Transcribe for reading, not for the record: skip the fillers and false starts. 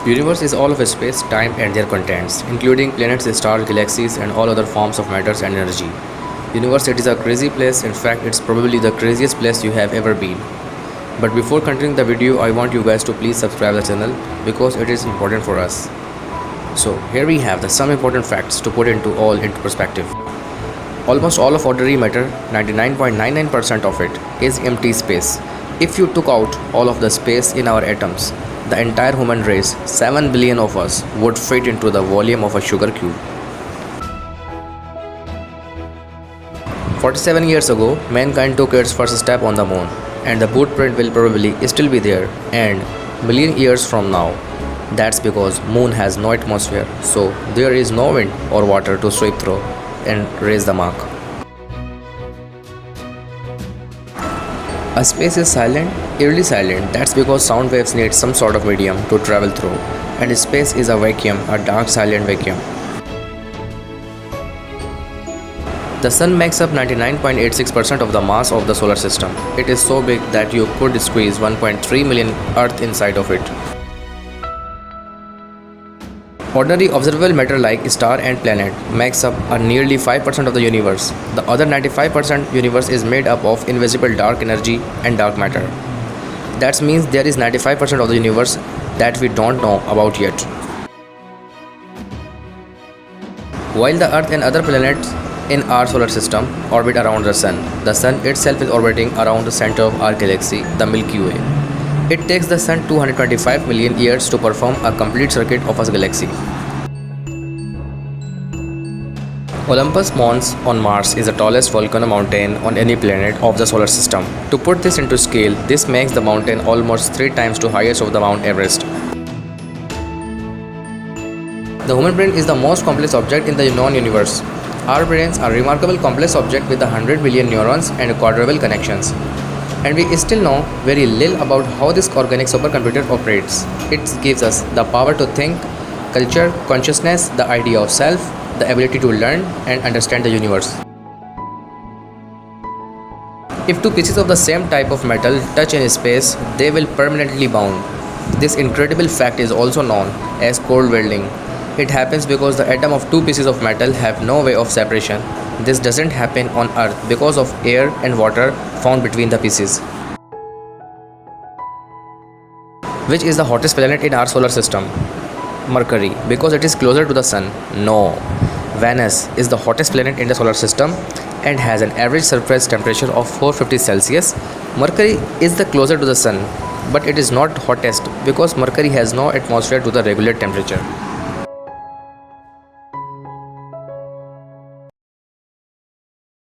Universe is all of space, time and their contents, including planets, stars, galaxies and all other forms of matter and energy. Universe it is a crazy place, in fact it's probably the craziest place you have ever been. But before continuing the video, I want you guys to please subscribe the channel because it is important for us. So here we have some important facts to put into perspective. Almost all of ordinary matter, 99.99% of it, is empty space. If you took out all of the space in our atoms, the entire human race, 7 billion of us, would fit into the volume of a sugar cube. 47 years ago, mankind took its first step on the moon, and the footprint will probably still be there and million years from now. That's because moon has no atmosphere, so there is no wind or water to sweep through and raise the mark. A space is silent, eerily silent. That's because sound waves need some sort of medium to travel through, and space is a vacuum, a dark silent vacuum. The sun makes up 99.86% of the mass of the solar system. It is so big that you could squeeze 1.3 million Earth inside of it. Ordinary observable matter like star and planet makes up a nearly 5% of the universe. The other 95% universe is made up of invisible dark energy and dark matter. That means there is 95% of the universe that we don't know about yet. While the Earth and other planets in our solar system orbit around the sun itself is orbiting around the center of our galaxy, the Milky Way. It takes the sun 225 million years to perform a complete circuit of a galaxy. Olympus Mons on Mars is the tallest volcano mountain on any planet of the solar system. To put this into scale, this makes the mountain almost 3 times the highest of the Mount Everest. The human brain is the most complex object in the known universe. Our brains are a remarkable complex object with 100 billion neurons and quadrillion connections. And we still know very little about how this organic supercomputer operates. It gives us the power to think, culture, consciousness, the idea of self, the ability to learn and understand the universe. If 2 pieces of the same type of metal touch in space, they will permanently bond. This incredible fact is also known as cold welding. It happens because the atom of 2 pieces of metal have no way of separation. This doesn't happen on Earth because of air and water found between the pieces. Which is the hottest planet in our solar system? Mercury, because it is closer to the sun. No. Venus is the hottest planet in the solar system and has an average surface temperature of 450 Celsius. Mercury is the closer to the sun, but it is not hottest because Mercury has no atmosphere to the regular temperature.